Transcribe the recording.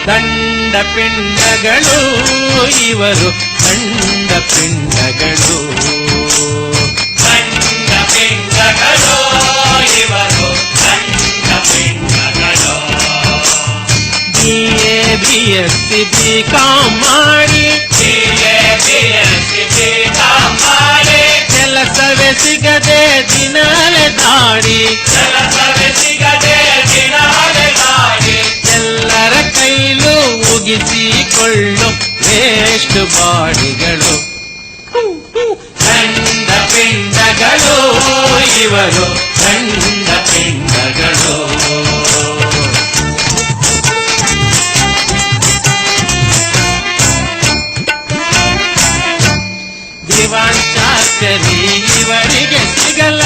ದಂಡ ಪಿಂಡಗಳು ಇವರು ದಂಡ ಪಿಂಡಗಳು ದಂಡ ಪಿಂಡಗಳು ಇವರು ದಂಡ ಪಿಂಡಗಳು BA BSc BCom ಮಾಡಿ ಕೆಲಸವೇ ಸಿಗದೆ ದಿನಾಲೆ ದಾಡಿ ಎಲ್ಲರ ಕೈಲೂ ಉಗಿಸಿಕೊಳ್ಳು ವೇಸ್ಟ್ ಬಾಡಿಗಳು ದಂಡ ಪಿಂಡಗಳು ಇವರು ದಂಡ ಪಿಂಡಗಳು ದಿವಾನ್ ಶಾಸ್ತ್ರಿ ಇವರಿಗೆ ಸಿಗಲ್ಲ